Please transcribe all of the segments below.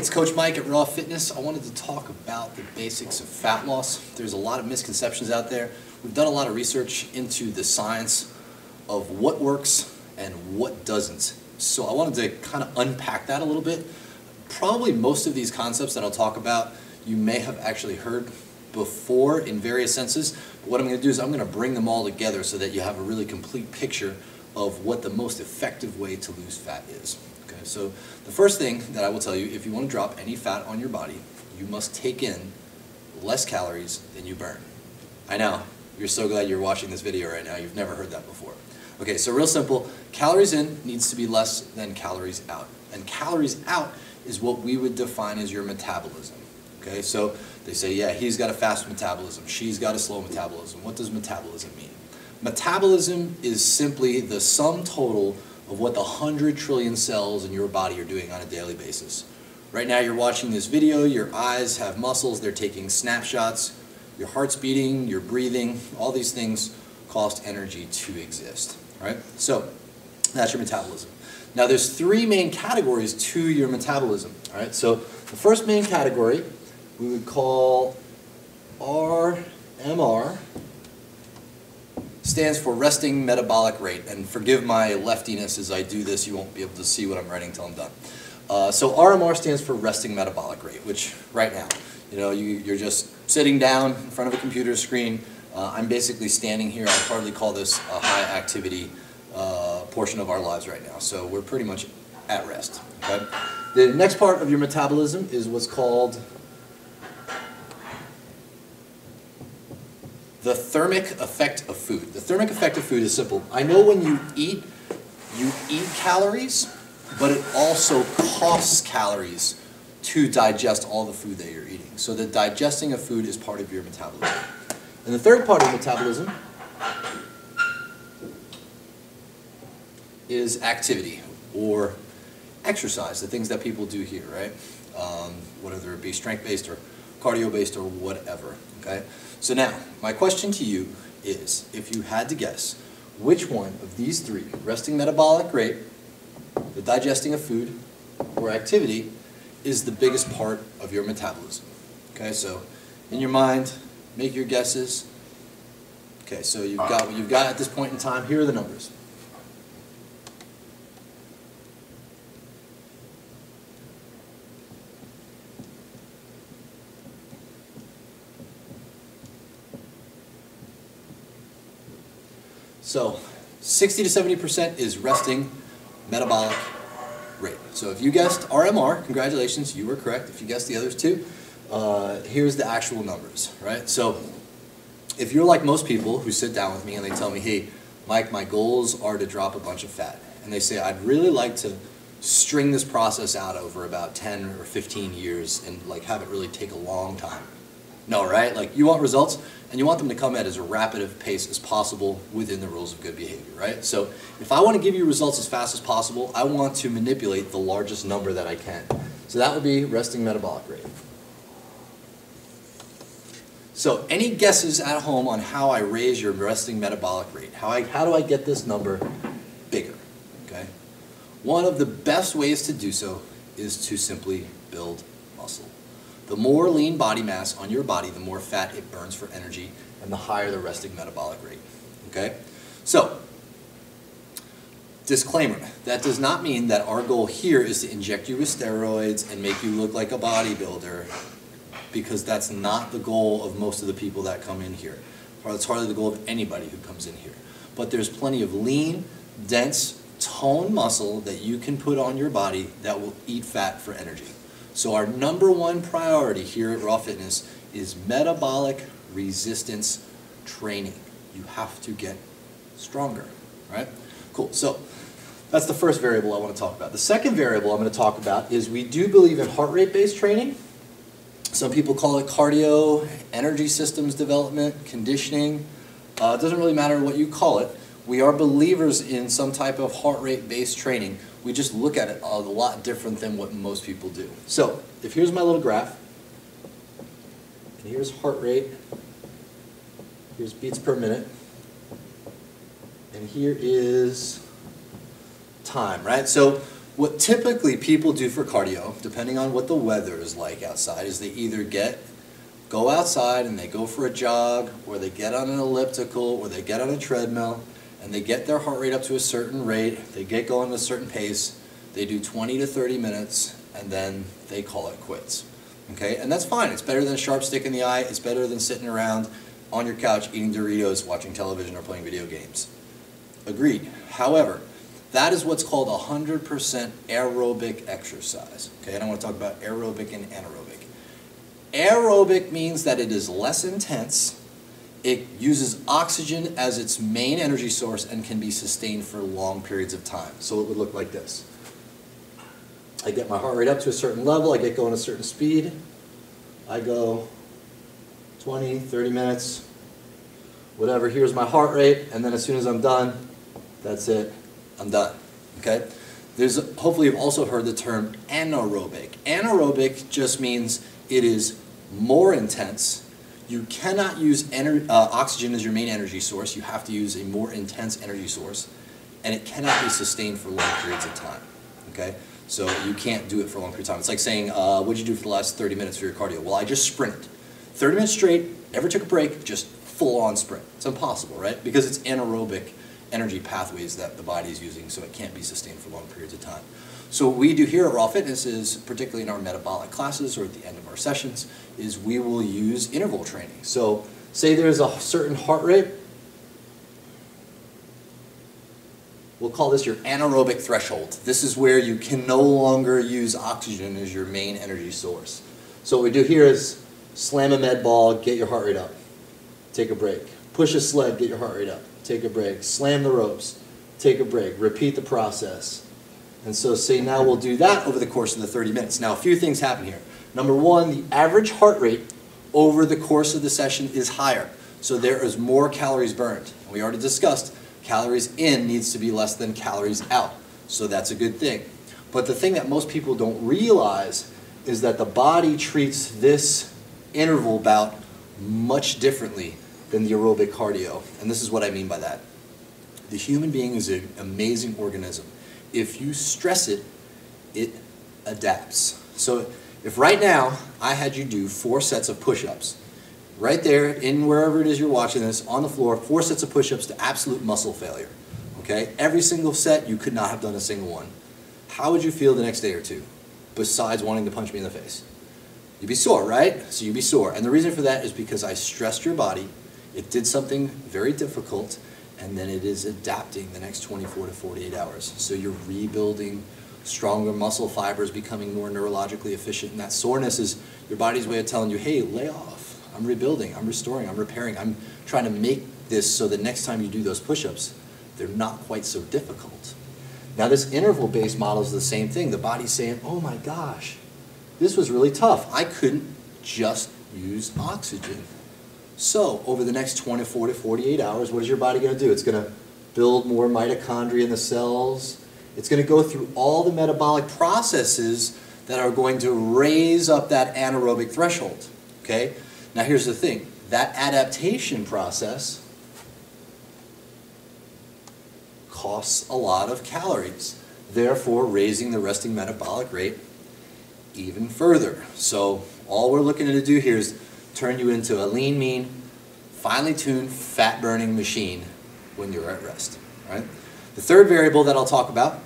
it's Coach Mike at Raw Fitness. I wanted to talk about the basics of fat loss. There's a lot of misconceptions out there. We've done a lot of research into the science of what works and what doesn't. So I wanted to kind of unpack that a little bit. Probably most of these concepts that I'll talk about you may have actually heard before in various senses. But what I'm going to do is I'm going to bring them all together so that you have a really complete picture of what the most effective way to lose fat is. Okay, so the first thing that I will tell you, if you want to drop any fat on your body, you must take in less calories than you burn. I know, you're so glad you're watching this video right now. You've never heard that before. Okay, so real simple, calories in needs to be less than calories out. And calories out is what we would define as your metabolism. Okay, so they say, yeah, he's got a fast metabolism, she's got a slow metabolism. What does metabolism mean? Metabolism is simply the sum total of what the 100 trillion cells in your body are doing on a daily basis. Right now you're watching this video, your eyes have muscles, they're taking snapshots, your heart's beating, you're breathing, all these things cost energy to exist. Right? So that's your metabolism. Now there's three main categories to your metabolism. All right? So the first main category we would call RMR, stands for resting metabolic rate. And forgive my leftiness as I do this, you won't be able to see what I'm writing until I'm done. So RMR stands for resting metabolic rate, which right now, you know, you're just sitting down in front of a computer screen. I'm basically standing here. I'd hardly call this a high activity portion of our lives right now. So we're pretty much at rest. Okay? The next part of your metabolism is what's called the thermic effect of food. The thermic effect of food is simple. I know when you eat calories, but it also costs calories to digest all the food that you're eating. So the digesting of food is part of your metabolism. And the third part of metabolism is activity or exercise, the things that people do here, right? Whether it be strength-based or cardio-based or whatever, okay? So now, my question to you is, if you had to guess, which one of these three, resting metabolic rate, the digesting of food, or activity, is the biggest part of your metabolism? Okay, so in your mind, make your guesses. Okay, so you've got what you've got at this point in time. Here are the numbers. So 60 to 70% is resting metabolic rate. So if you guessed RMR, congratulations, you were correct. If you guessed the others too, here's the actual numbers, right? So if you're like most people who sit down with me and they tell me, hey, Mike, my goals are to drop a bunch of fat. And they say, I'd really like to string this process out over about 10 or 15 years and like have it really take a long time. No, right? Like you want results and you want them to come at as rapid a pace as possible within the rules of good behavior, right? So if I want to give you results as fast as possible, I want to manipulate the largest number that I can. So that would be resting metabolic rate. So any guesses at home on how I raise your resting metabolic rate? How do I get this number bigger? Okay? One of the best ways to do so is to simply build muscle. The more lean body mass on your body, the more fat it burns for energy, and the higher the resting metabolic rate. Okay? So, disclaimer, that does not mean that our goal here is to inject you with steroids and make you look like a bodybuilder, because that's not the goal of most of the people that come in here. It's hardly the goal of anybody who comes in here. But there's plenty of lean, dense, toned muscle that you can put on your body that will eat fat for energy. So our number one priority here at Raw Fitness is metabolic resistance training. You have to get stronger, right? Cool, so that's the first variable I want to talk about. The second variable I'm going to talk about is we do believe in heart rate-based training. Some people call it cardio, energy systems development, conditioning. It doesn't really matter what you call it. We are believers in some type of heart rate-based training. We just look at it a lot different than what most people do. So, if here's my little graph, and here's heart rate, here's beats per minute, and here is time, right? So what typically people do for cardio, depending on what the weather is like outside, is they either go outside and they go for a jog, or they get on an elliptical, or they get on a treadmill, and they get their heart rate up to a certain rate, they get going at a certain pace, they do 20 to 30 minutes, and then they call it quits. Okay, and that's fine. It's better than a sharp stick in the eye. It's better than sitting around on your couch eating Doritos, watching television, or playing video games. Agreed. However, that is what's called 100% aerobic exercise. Okay, and I want to talk about aerobic and anaerobic. Aerobic means that it is less intense, it uses oxygen as its main energy source, and can be sustained for long periods of time. So it would look like this. I get my heart rate up to a certain level, I get going at a certain speed, I go 20, 30 minutes, whatever, here's my heart rate, and then as soon as I'm done, that's it, I'm done, okay? Hopefully you've also heard the term anaerobic. Anaerobic just means it is more intense. You cannot use oxygen as your main energy source. You have to use a more intense energy source, and it cannot be sustained for long periods of time, okay? So you can't do it for a long period of time. It's like saying, what'd you do for the last 30 minutes for your cardio? Well, I just sprinted. 30 minutes straight, never took a break, just full-on sprint. It's impossible, right? Because it's anaerobic energy pathways that the body is using, so it can't be sustained for long periods of time. So what we do here at Raw Fitness is, particularly in our metabolic classes or at the end of our sessions, is we will use interval training. So say there's a certain heart rate, we'll call this your anaerobic threshold. This is where you can no longer use oxygen as your main energy source. So what we do here is slam a med ball, get your heart rate up, take a break. Push a sled, get your heart rate up, take a break. Slam the ropes, take a break. Repeat the process. And so say now we'll do that over the course of the 30 minutes. Now a few things happen here. Number one, the average heart rate over the course of the session is higher. So there is more calories burned. We already discussed calories in needs to be less than calories out. So that's a good thing. But the thing that most people don't realize is that the body treats this interval bout much differently than the aerobic cardio. And this is what I mean by that. The human being is an amazing organism. If you stress it, it adapts. So if right now I had you do 4 sets of push-ups, right there in wherever it is you're watching this, on the floor, 4 sets of push-ups to absolute muscle failure. Okay? Every single set, you could not have done a single one. How would you feel the next day or two, besides wanting to punch me in the face? You'd be sore, right? So you'd be sore. And the reason for that is because I stressed your body, it did something very difficult, and then it is adapting the next 24 to 48 hours. So you're rebuilding stronger muscle fibers, becoming more neurologically efficient, and that soreness is your body's way of telling you, hey, lay off. I'm rebuilding, I'm restoring, I'm repairing. I'm trying to make this so the next time you do those push-ups, they're not quite so difficult. Now this interval-based model is the same thing. The body's saying, oh my gosh, this was really tough. I couldn't just use oxygen. So over the next 24 to 48 hours, what is your body going to do? It's going to build more mitochondria in the cells. It's going to go through all the metabolic processes that are going to raise up that anaerobic threshold. Okay? Now here's the thing. That adaptation process costs a lot of calories, therefore raising the resting metabolic rate even further. So all we're looking to do here is turn you into a lean, mean, finely tuned, fat-burning machine when you're at rest. Right? The third variable that I'll talk about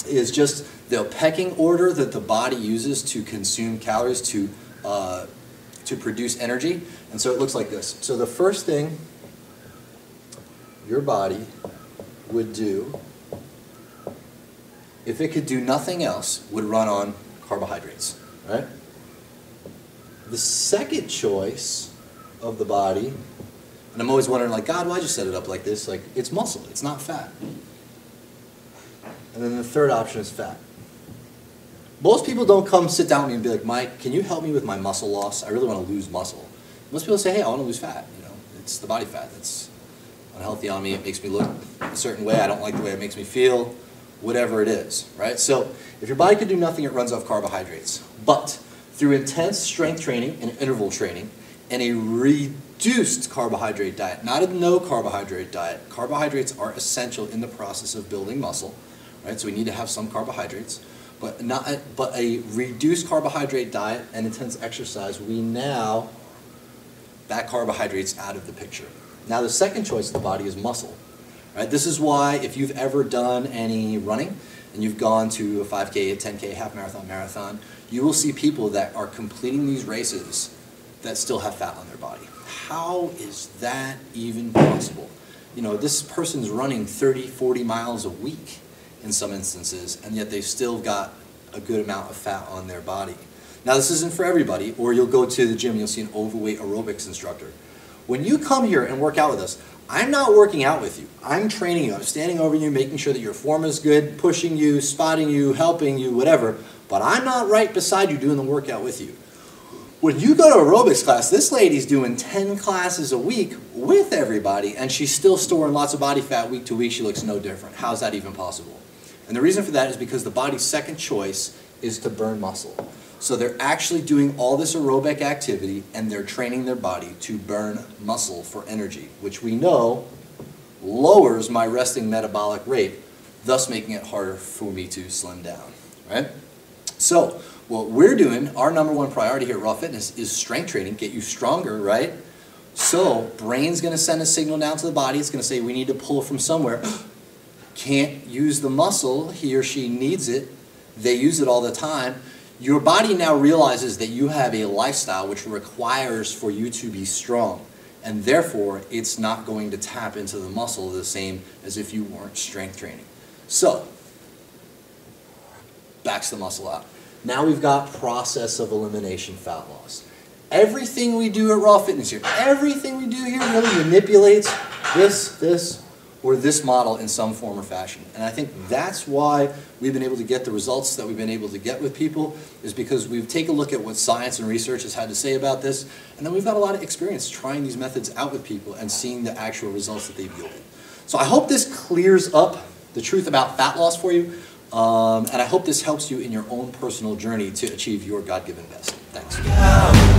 is just the pecking order that the body uses to consume calories to produce energy. And so it looks like this. So the first thing your body would do, if it could do nothing else, would run on carbohydrates. Right? The second choice of the body, and I'm always wondering, like, God, why'd you set it up like this? Like, it's muscle, it's not fat. And then the third option is fat. Most people don't come sit down with me and be like, Mike, can you help me with my muscle loss? I really want to lose muscle. Most people say, hey, I want to lose fat. You know, it's the body fat that's unhealthy on me. It makes me look a certain way. I don't like the way it makes me feel. Whatever it is, right? So if your body could do nothing, it runs off carbohydrates. But through intense strength training and interval training and a reduced carbohydrate diet, not a no carbohydrate diet, carbohydrates are essential in the process of building muscle. right? So we need to have some carbohydrates, but a reduced carbohydrate diet and intense exercise, we now back carbohydrates out of the picture. Now the second choice of the body is muscle, right? This is why if you've ever done any running and you've gone to a 5K, a 10K, half marathon, you will see people that are completing these races that still have fat on their body. How is that even possible? You know, this person's running 30, 40 miles a week in some instances, and yet they've still got a good amount of fat on their body. Now this isn't for everybody, or you'll go to the gym and you'll see an overweight aerobics instructor. When you come here and work out with us, I'm not working out with you. I'm training you. I'm standing over you, making sure that your form is good, pushing you, spotting you, helping you, whatever. But I'm not right beside you doing the workout with you. When you go to aerobics class, this lady's doing 10 classes a week with everybody, and she's still storing lots of body fat week to week. She looks no different. How's that even possible? And the reason for that is because the body's second choice is to burn muscle. So they're actually doing all this aerobic activity and they're training their body to burn muscle for energy, which we know lowers my resting metabolic rate, thus making it harder for me to slim down, right? So what we're doing, our number one priority here at Raw Fitness is strength training, get you stronger, right? So brain's gonna send a signal down to the body, it's gonna say we need to pull from somewhere. Can't use the muscle, he or she needs it, they use it all the time. Your body now realizes that you have a lifestyle which requires for you to be strong, and therefore it's not going to tap into the muscle the same as if you weren't strength training. So, backs the muscle out. Now we've got process of elimination fat loss. Everything we do at Raw Fitness here, everything we do here really manipulates this, or this model in some form or fashion. And I think that's why we've been able to get the results that we've been able to get with people, is because we've taken a look at what science and research has had to say about this, and then we've got a lot of experience trying these methods out with people and seeing the actual results that they've yielded. So I hope this clears up the truth about fat loss for you, and I hope this helps you in your own personal journey to achieve your God-given best. Thanks.